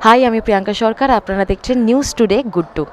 High, আমি প্রিয়াঙ্কা সরকার। আপনারা দেখছেন news today Guddu.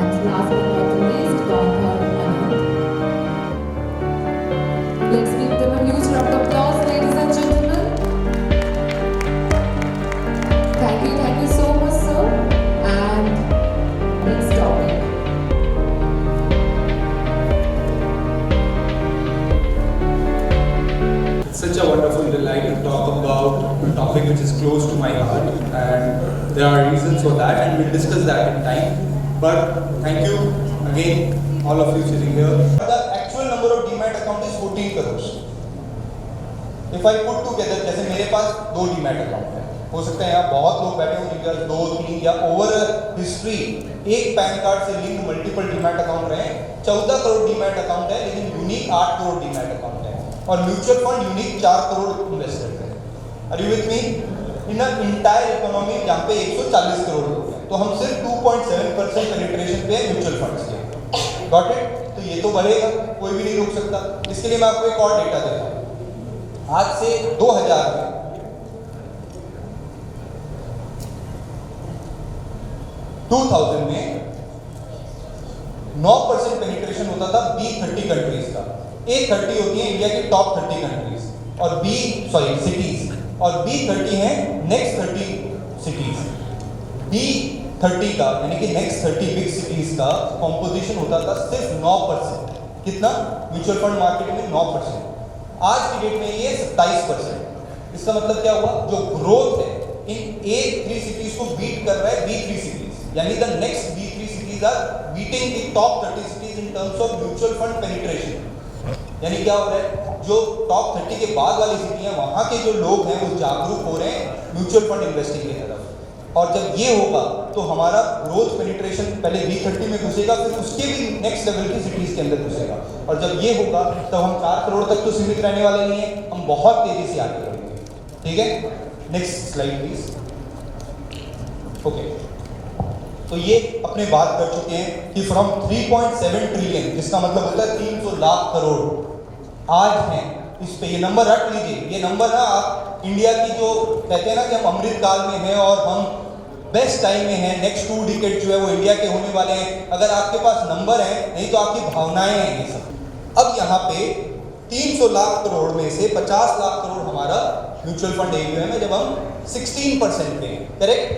And last but not the least, Dr. Anand. Let's give them a huge round of applause, ladies and gentlemen. Thank you so much, sir. And next topic. It's such a wonderful delight to talk about a topic which is close to my heart, and there are reasons for that, and we'll discuss that in time. But thank you again, all of you sitting here. The actual number of Demat account is 14 crores. If I put together, जैसे मेरे पास 2 Demat account है, हो सकता है यहाँ बहुत लोग बैठे हों जिनके पास 2, 3 या ओवर हिस्ट्री एक पैन कार्ड से लिंक मल्टीपल डीमैट अकाउंट रहे। 14 करोड़ डीमैट अकाउंट है, लेकिन यूनिक 8 करोड़ डीमैट अकाउंट है, और mutual fund unique 4 crore investors है। Are you with me? In entire economy जहाँ पे 140 करोड़ लोग हैं, तो हम सिर्फ 2.7% पेनिट्रेशन पे है म्यूचुअल फंड्स के। Got it? तो ये तो बढ़ेगा, कोई भी नहीं रोक सकता। इसके लिए मैं आपको एक और डेटा देता हूँ। आज से 2000 में 2000 में 9% पेनिट्रेशन होता था B30 कंट्रीज का। A30 होती है इंडिया की टॉप 30 कंट्रीज, और सिटीज, और B30 है नेक्स्ट 30 सिटीज। B30 का यानी कि नेक्स्ट 30 बिग सिटीज का कॉम्पोजिशन होता था सिर्फ 9%। कितना? म्यूचुअल फंड मार्केट में 9%। आज की डेट में ये 27%। इसका मतलब क्या हुआ? जो ग्रोथ है इन A3 सिटीज को बीट कर रहा है B3 सिटीज, यानी the next B3 cities are beating the top 30 cities in terms of mutual fund penetration. यानी क्या हो रहा है? जो टॉप 30 के बाद वाली सिटी है, वहां के जो लोग हैं वो जागरूक हो रहे हैं म्यूचुअल फंड इन्वेस्टिंग की तरफ। और जब ये होगा तो हमारा ग्रोथ पेनिट्रेशन पहले B30 में घुसेगा, फिर उसके भी नेक्स्ट लेवल की सिटीज के अंदर घुसेगा। और जब ये होगा तब हम 4 करोड़ तक तो सीमित रहने वाले नहीं है, हम बहुत तेजी से आगे बढ़ेंगे। ठीक है, नेक्स्ट स्लाइड प्लीज। ओके, तो ये अपने बात कर चुके हैं कि फ्रॉम 3.7 ट्रिलियन, जिसका मतलब होता है 300 लाख करोड़ आज हैं इस पे। ये नंबर रट लीजिए, ये नंबर ना आप इंडिया की जो कहते हैं ना कि हम अमृत काल में हैं और हम बेस्ट टाइम में हैं, नेक्स्ट 2 डिकेड जो है वो इंडिया के होने वाले हैं। अगर आपके पास नंबर है, नहीं तो आपकी भावनाएं हैं ये सब। अब यहाँ पे 300 लाख करोड़ में से 50 लाख करोड़ हमारा म्यूचुअल फंड AUM है, जब हम 16% पे हैं। करेक्ट?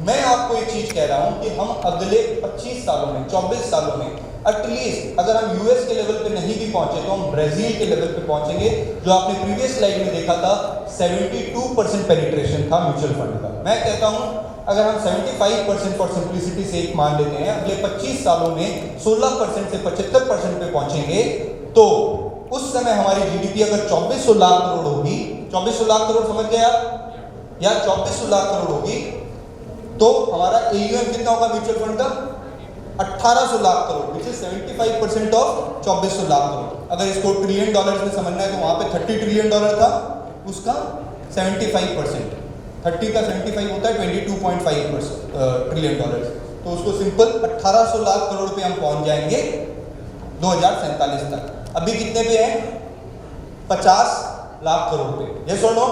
मैं आपको एक चीज कह रहा हूं कि हम अगले 25 सालों में, 24 सालों में एटलीस्ट अगर हम यूएस के लेवल पे नहीं भी पहुंचे तो हम ब्राजील के लेवल पे पहुंचेंगे, जो आपने प्रीवियस स्लाइड में देखा था 72% पेनिट्रेशन था म्यूचुअल फंड का। मैं कहता हूं अगर हम 75% फॉर सिंप्लिसिटी से एक मान लेते हैं, अगले 25 सालों में 16% से 75% पे पहुंचेंगे, तो उस समय हमारी GDP अगर 2400 लाख करोड़ होगी, 2400 लाख करोड़ समझ गए आप, या 2400 लाख करोड़ होगी, तो हमारा AUM कितना होगा म्यूचुअल फंड का? 1800 lakh crore, which is 75% of 2400 lakh crore. अगर इसको ट्रिलियन डॉलर्स में समझना है तो वहां पे 30 ट्रिलियन डॉलर था, उसका 75%, 30 का 75 होता है 22.5 ट्रिलियन डॉलर। तो उसको सिंपल 1800 लाख करोड़ पे हम पहुंच जाएंगे 2047 तक। अभी कितने पे हैं? 50 लाख करोड़ पे। यस और नो?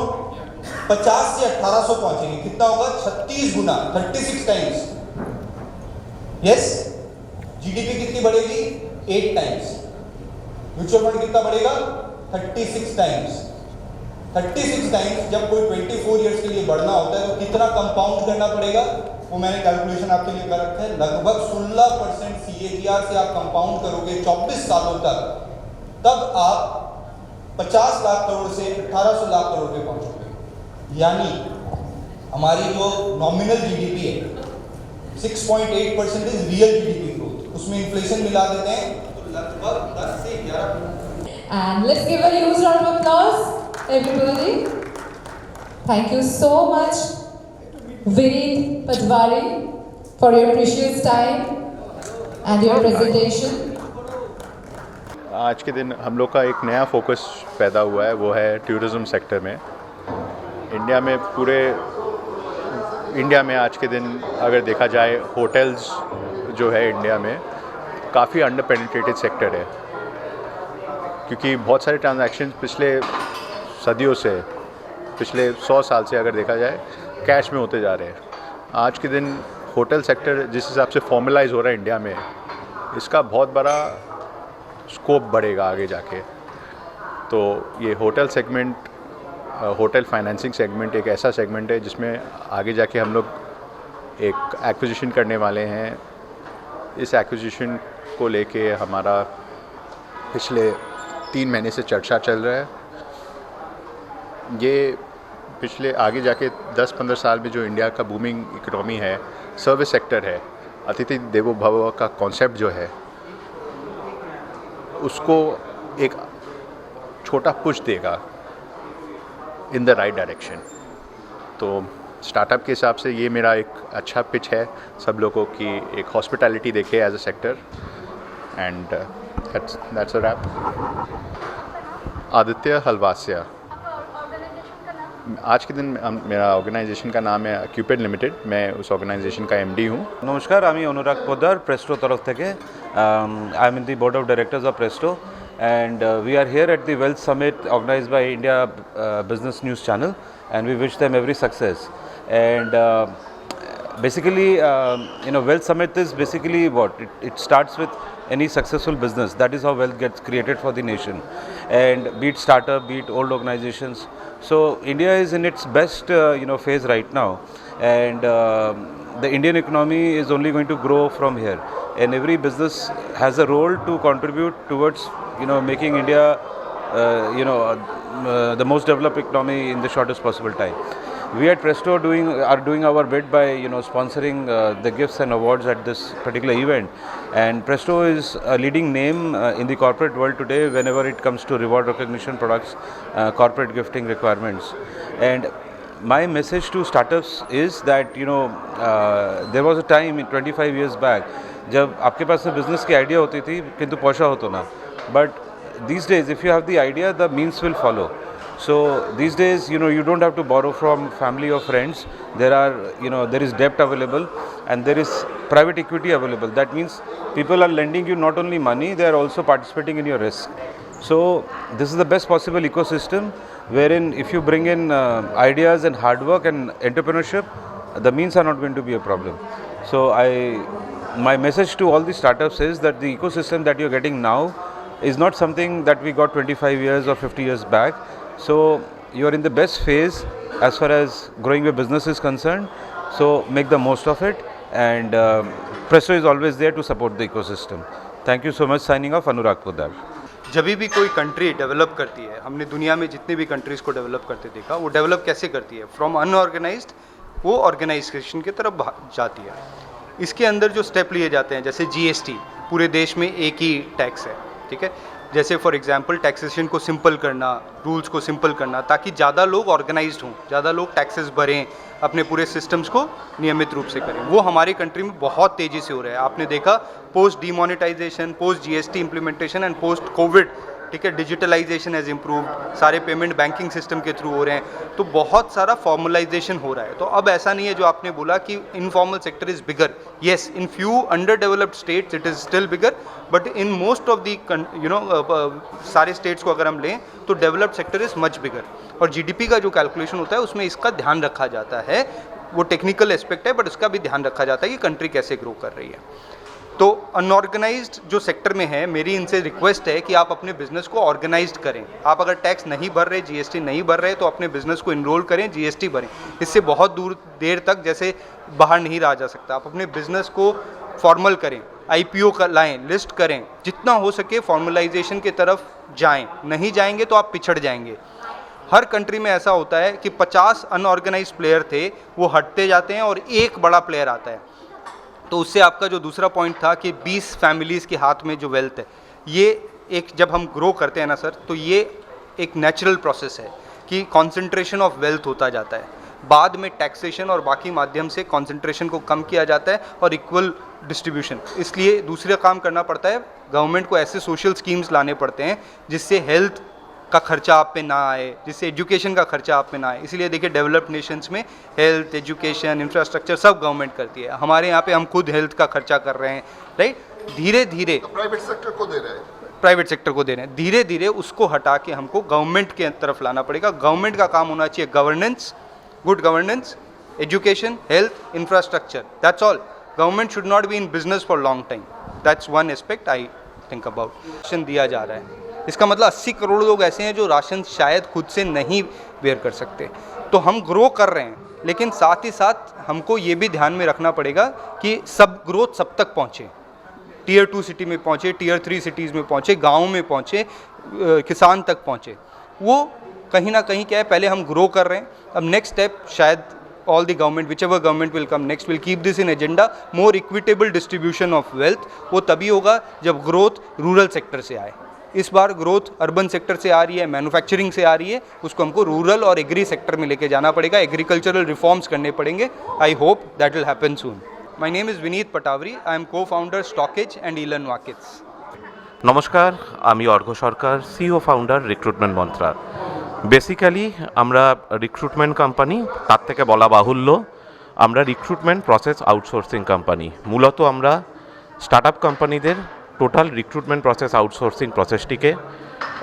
50 से 1800 पहुंचेंगे, कितना होगा? 36 गुना, 36 टाइम्स। यस, GDP कितनी बढ़ेगी? 8 टाइम्स। म्यूचुअल फंड कितना बढ़ेगा? 36 टाइम्स। 36 टाइम्स जब कोई 24 ईयर्स के लिए बढ़ना होता है तो कितना कंपाउंड करना पड़ेगा? वो मैंने कैलकुलेशन आपके लिए कर रखा है, लगभग 16% CAGR से आप कंपाउंड करोगे 24 सालों तक, तब आप 50 लाख करोड़ से 1800 लाख करोड़ पे पहुंचोगे। यानी हमारी जो नॉमिनल GDP है 6.8% इज रियल GDP ग्रोथ, उसमें इन्फ्लेशन मिला देते हैं तो लगभग 10 से 11%। And let's give a huge round of applause, everybody. Thank you so much, Vineet Patwari, for your precious time and your presentation. आज के दिन हम लोग का एक नया फोकस पैदा हुआ है, वो है टूरिज़्म सेक्टर में। इंडिया में आज के दिन अगर देखा जाए, होटल्स जो है इंडिया में काफ़ी अंडर पेनिट्रेटेड सेक्टर है, क्योंकि बहुत सारे ट्रांजैक्शन पिछले सदियों से, पिछले 100 साल से अगर देखा जाए, कैश में होते जा रहे हैं। आज के दिन होटल सेक्टर जिस हिसाब से फॉर्मलाइज हो रहा है इंडिया में, इसका बहुत बड़ा स्कोप बढ़ेगा आगे जाके। तो ये hotel segment, hotel financing segment एक ऐसा सेगमेंट है जिसमें आगे जाके हम लोग एक एक्विजिशन करने वाले हैं। इस एक्विजिशन को लेके हमारा पिछले 3 महीने से चर्चा चल रहा है। ये पिछले आगे जाके 10-15 साल में जो इंडिया का बूमिंग इकोनॉमी है, सर्विस सेक्टर है, अतिथि देवो भव का कॉन्सेप्ट जो है, उसको एक छोटा पुश देगा इन द राइट डायरेक्शन। तो स्टार्टअप के हिसाब से ये मेरा एक अच्छा पिच है सब लोगों की, एक हॉस्पिटैलिटी देखे as a sector, and that's a wrap. Aditya Halwasiya. आज के दिन मेरा ऑर्गेनाइजेशन का नाम है क्यूपिड लिमिटेड, मैं उस ऑर्गेनाइजेशन का MD हूँ। नमस्कार, আমি অনুরাগ পোদ্দার প্রেস্টো তরফ থেকে। I am in the board of directors of Presto, and we are here at the Wealth Summit organized by India Business News Channel, and we wish them every success. And basically, Wealth Summit is basically what? It starts with any successful business. That is how wealth gets created for the nation, and be it startup, be it old organizations. So India is in its best phase right now, and the Indian economy is only going to grow from here, and every business has a role to contribute towards making India the most developed economy in the shortest possible time. We at Presto are doing our bit by sponsoring the gifts and awards at this particular event, and Presto is a leading name in the corporate world today whenever it comes to reward recognition products, corporate gifting requirements. And my message to startups is that there was a time in 25 years back जब आपके पास business की idea होती थी किंतु पैसा होता ना, but these days if you have the idea, the means will follow. So these days you don't have to borrow from family or friends. There is debt available, and there is private equity available. That means people are lending you not only money, they are also participating in your risk. So this is the best possible ecosystem wherein if you bring in ideas and hard work and entrepreneurship, the means are not going to be a problem. So my message to all the startups is that the ecosystem that you're getting now is not something that we got 25 years or 50 years back. So you're in the best phase as far as growing your business is concerned. So make the most of it, and Presto is always there to support the ecosystem. Thank you so much. Signing off, Anurag Poddar. जब भी कोई country develop करती है, हमने दुनिया में जितने भी कंट्रीज़ को डेवलप करते देखा, वो डेवलप कैसे करती है? फ्रॉम अनऑर्गेनाइज्ड वो ऑर्गेनाइजेशन की तरफ जाती है। इसके अंदर जो स्टेप लिए जाते हैं, जैसे GST, पूरे देश में एक ही टैक्स है, ठीक है। जैसे फॉर एग्जांपल टैक्सेशन को सिंपल करना, रूल्स को सिंपल करना, ताकि ज़्यादा लोग ऑर्गेनाइज्ड हों, ज़्यादा लोग टैक्सेस भरें, अपने पूरे सिस्टम्स को नियमित रूप से करें। वो हमारी कंट्री में बहुत तेज़ी से हो रहा है। आपने देखा post demonetisation, post GST implementation and post covid, ठीक है, डिजिटलाइजेशन हैज़ इम्प्रूव्ड, सारे पेमेंट बैंकिंग सिस्टम के थ्रू हो रहे हैं, तो बहुत सारा फॉर्मलाइजेशन हो रहा है। तो अब ऐसा नहीं है जो आपने बोला कि informal sector is bigger. Yes, in few under developed states it is still bigger, but in most of the सारे स्टेट्स को अगर हम लें तो developed sector is much bigger. और GDP का जो कैलकुलेशन होता है उसमें इसका ध्यान रखा जाता है। वो टेक्निकल एस्पेक्ट है, बट उसका भी ध्यान रखा जाता है कि कंट्री कैसे ग्रो कर रही है। तो अनऑर्गेनाइज्ड जो सेक्टर में है, मेरी इनसे रिक्वेस्ट है कि आप अपने बिजनेस को ऑर्गेनाइज्ड करें। आप अगर टैक्स नहीं भर रहे, जीएसटी नहीं भर रहे, तो अपने बिजनेस को इनरोल करें, जीएसटी भरें। इससे बहुत देर तक जैसे बाहर नहीं रहा जा सकता। आप अपने बिजनेस को फॉर्मल करें, आईपीओ का लाएं, लिस्ट करें, जितना हो सके फॉर्मलाइजेशन की तरफ जाएं। नहीं जाएंगे तो आप पिछड़ जाएंगे। हर कंट्री में ऐसा होता है कि 50 अनऑर्गेनाइज्ड प्लेयर थे, वो हटते जाते हैं और एक बड़ा प्लेयर आता है। तो उससे आपका जो दूसरा पॉइंट था कि 20 फैमिलीज़ के हाथ में जो वेल्थ है, ये एक जब हम ग्रो करते हैं ना सर, तो ये एक नेचुरल प्रोसेस है कि कंसंट्रेशन ऑफ वेल्थ होता जाता है। बाद में टैक्सेशन और बाकी माध्यम से कंसंट्रेशन को कम किया जाता है और इक्वल डिस्ट्रीब्यूशन। इसलिए दूसरा काम करना पड़ता है, गवर्नमेंट को ऐसे सोशल स्कीम्स लाने पड़ते हैं जिससे हेल्थ का खर्चा आप पे ना आए, जिससे एजुकेशन का खर्चा आप पे ना आए। इसलिए देखिए डेवलप्ड नेशंस में हेल्थ, एजुकेशन, इंफ्रास्ट्रक्चर सब गवर्नमेंट करती है। हमारे यहाँ पे हम खुद हेल्थ का खर्चा कर रहे हैं, राइट। धीरे धीरे प्राइवेट सेक्टर को दे रहे हैं, प्राइवेट सेक्टर को दे रहे हैं। धीरे धीरे उसको हटा के हमको गवर्नमेंट के तरफ लाना पड़ेगा। गवर्नमेंट का काम होना चाहिए governance, good governance, education, health, infrastructure, that's all. Government should not be in business for long time, that's one aspect I think about. Ration दिया जा रहा है, इसका मतलब 80 करोड़ लोग ऐसे हैं जो राशन शायद खुद से नहीं बेयर कर सकते। तो हम ग्रो कर रहे हैं, लेकिन साथ ही साथ हमको ये भी ध्यान में रखना पड़ेगा कि सब ग्रोथ सब तक पहुँचे। टियर 2 सिटी में पहुँचे, टियर 3 सिटीज़ में पहुँचे, गाँव में पहुँचे, किसान तक पहुँचे। वो कहीं ना कहीं क्या है, पहले हम ग्रो कर रहे हैं। अब नेक्स्ट स्टेप शायद all the government, whichever government will come next, will keep this in agenda, more equitable distribution of wealth। वो तभी होगा जब ग्रोथ रूरल सेक्टर से आए। इस बार ग्रोथ अर्बन सेक्टर से आ रही है, मैन्युफैक्चरिंग से आ रही है, उसको हमको रूरल और एग्री सेक्टर में लेके जाना पड़ेगा, एग्रीकल्चरल रिफॉर्म्स करने पड़ेंगे। I hope that will happen soon. My name is Vineet Patawari, I am cofounder StockEdge and इलन वाकिट्स। নমস্কার, আমি Arghya Sarkar, CEO founder recruitment mantra. Basically আমরা রিক্রুটমেন্ট কোম্পানি, তার থেকে বলা বাহুল্য আমরা রিক্রুটমেন্ট প্রসেস আউটসোর্সিং কোম্পানি। মূলত আমরা স্টার্টআপ কোম্পানিদের টোটাল রিক্রুটমেন্ট প্রসেস আউটসোর্সিং প্রসেসটিকে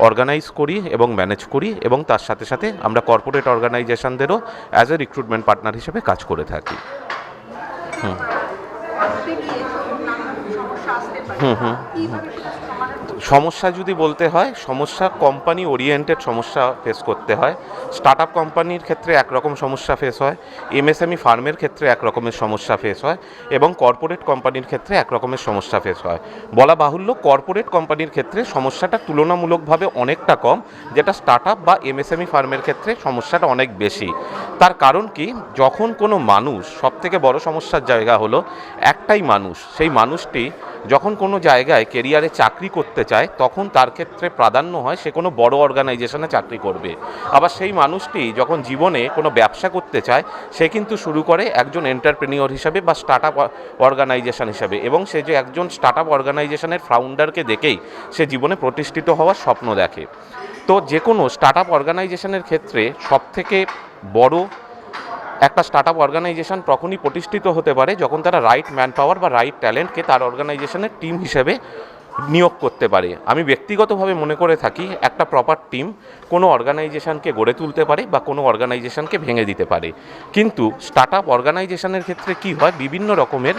অর্গানাইজ করি এবং ম্যানেজ করি, এবং তার সাথে সাথে আমরা কর্পোরেট অর্গানাইজেশনদেরও অ্যাজ এ রিক্রুটমেন্ট পার্টনার হিসেবে কাজ করে থাকি। সমস্যা যদি বলতে হয়, সমস্যা কোম্পানি ওরিয়েন্টেড সমস্যা ফেস করতে হয়। স্টার্টআপ কোম্পানির ক্ষেত্রে একরকম সমস্যা ফেস হয়, এমএসএমই ফার্মের ক্ষেত্রে এক রকমের সমস্যা ফেস হয়, এবং কর্পোরেট কোম্পানির ক্ষেত্রে এক রকমের সমস্যা ফেস হয়। বলা বাহুল্য কর্পোরেট কোম্পানির ক্ষেত্রে সমস্যাটা তুলনামূলকভাবে অনেকটা কম, যেটা স্টার্টআপ বা এমএসএমই ফার্মের ক্ষেত্রে সমস্যাটা অনেক বেশি। তার কারণ কি, যখন কোনো মানুষ, সবথেকে বড় সমস্যার জায়গা হলো একটাই মানুষ, সেই মানুষটি যখন কোনো জায়গায় কেরিয়ারে চাকরি করতে চায়, তখন তার ক্ষেত্রে প্রাধান্য হয় সে কোনো বড় অর্গানাইজেশনে চাকরি করবে। আবার সেই মানুষটি যখন জীবনে কোনো ব্যবসা করতে চায়, সে কিন্তু শুরু করে একজন এন্টারপ্রেনিয়র হিসাবে বা স্টার্টআপ অর্গানাইজেশন হিসাবে, এবং সে যে একজন স্টার্টআপ অর্গানাইজেশনের ফাউন্ডারকে দেখেই সে জীবনে প্রতিষ্ঠিত হওয়ার স্বপ্ন দেখে। তো যে কোনো স্টার্টআপ অর্গানাইজেশনের ক্ষেত্রে সবথেকে বড় একটা স্টার্টআপ অর্গানাইজেশন তখনই প্রতিষ্ঠিত হতে পারে যখন তারা রাইট ম্যান পাওয়ার বা রাইট ট্যালেন্টকে তার অর্গানাইজেশনের টিম হিসেবে নিয়োগ করতে পারে। আমি ব্যক্তিগতভাবে মনে করে থাকি একটা প্রপার টিম কোনো অর্গানাইজেশনকে গড়ে তুলতে পারে বা কোনো অর্গানাইজেশনকে ভেঙে দিতে পারে। কিন্তু স্টার্টআপ অর্গানাইজেশনের ক্ষেত্রে কি হয়, বিভিন্ন রকমের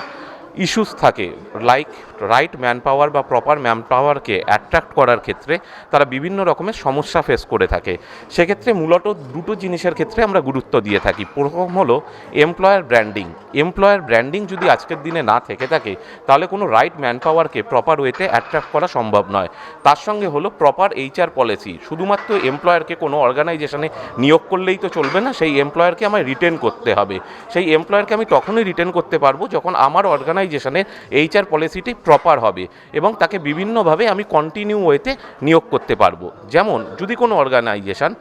ইস্যুস থাকে, লাইক রাইট ম্যান পাওয়ার বা প্রপার ম্যান পাওয়ারকে অ্যাট্রাক্ট করার ক্ষেত্রে তারা বিভিন্ন রকমের সমস্যা ফেস করে থাকে। সেক্ষেত্রে মূলত দুটো জিনিসের ক্ষেত্রে আমরা গুরুত্ব দিয়ে থাকি। প্রথম হলো এমপ্লয়ার ব্র্যান্ডিং। এমপ্লয়ার ব্র্যান্ডিং যদি আজকের দিনে না থেকে থাকে, তাহলে কোনো রাইট ম্যান পাওয়ারকে প্রপার ওয়েতে অ্যাট্রাক্ট করা সম্ভব নয়। তার সঙ্গে হলো প্রপার এইচআর পলিসি। শুধুমাত্র এমপ্লয়ারকে কোনো অর্গানাইজেশনে নিয়োগ করলেই তো চলবে না, সেই এমপ্লয়ারকে আমায় রিটেন করতে হবে। সেই এমপ্লয়ারকে আমি তখনই রিটেন করতে পারবো যখন আমার অর্গানাইজেশনের এইচআর পলিসিটি প্রপার হবে এবং তাকে বিভিন্নভাবে আমি কন্টিনিউ ওয়েতে নিয়োগ করতে পারবো। যেমন যদি কোনো অর্গানাইজেশন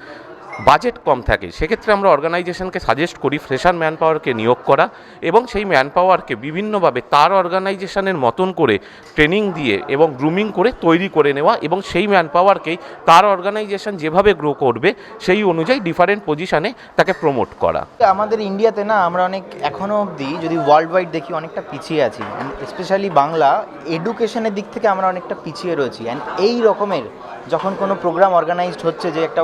বাজেট কম থাকে, সেক্ষেত্রে আমরা অর্গানাইজেশনকে সাজেস্ট করি ফ্রেশার ম্যান পাওয়ারকে নিয়োগ করা, এবং সেই ম্যান পাওয়ারকে বিভিন্নভাবে তার অর্গানাইজেশনের মতন করে ট্রেনিং দিয়ে এবং গ্রুমিং করে তৈরি করে নেওয়া, এবং সেই ম্যান পাওয়ারকেই তার অর্গানাইজেশন যেভাবে গ্রো করবে সেই অনুযায়ী ডিফারেন্ট পজিশানে তাকে প্রমোট করা। আমাদের ইন্ডিয়াতে না, আমরা অনেক এখনও অবধি যদি ওয়ার্ল্ড ওয়াইড দেখি অনেকটা পিছিয়ে আছি, অ্যান্ড স্পেশালি বাংলা এডুকেশনের দিক থেকে আমরা অনেকটা পিছিয়ে রয়েছি। অ্যান্ড এই রকমের যখন কোনো প্রোগ্রাম অর্গানাইজড হচ্ছে, যে একটা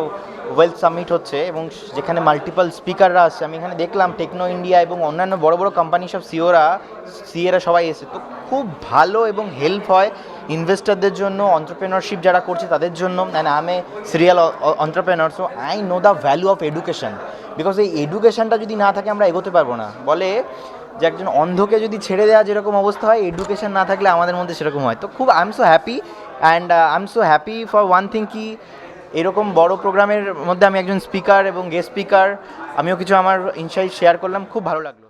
ওয়েলথ সামিট হচ্ছে এবং যেখানে মাল্টিপল স্পিকাররা আসছে, আমি এখানে দেখলাম টেকনো ইন্ডিয়া এবং অন্যান্য বড় বড় কোম্পানি সব সিএরা সবাই এসে, তো খুব ভালো এবং হেল্প হয় ইনভেস্টরদের জন্য, অন্টারপ্রেনারশিপ যারা করছে তাদের জন্য। And I M A serial entrepreneur, so I know the value of education, because এই এডুকেশনটা যদি না থাকে আমরা এগোতে পারবো না। বলে যে একজন অন্ধকে যদি ছেড়ে দেওয়া যেরকম অবস্থা হয়, এডুকেশন না থাকলে আমাদের মধ্যে সেরকম হয়। তো খুব I am so happy, and I am so happy for one thing কি এরকম বড় প্রোগ্রামের মধ্যে আমি একজন স্পিকার এবং গেস্ট স্পিকার, আমিও কিছু আমার ইনসাইট শেয়ার করলাম, খুব ভালো লাগলো।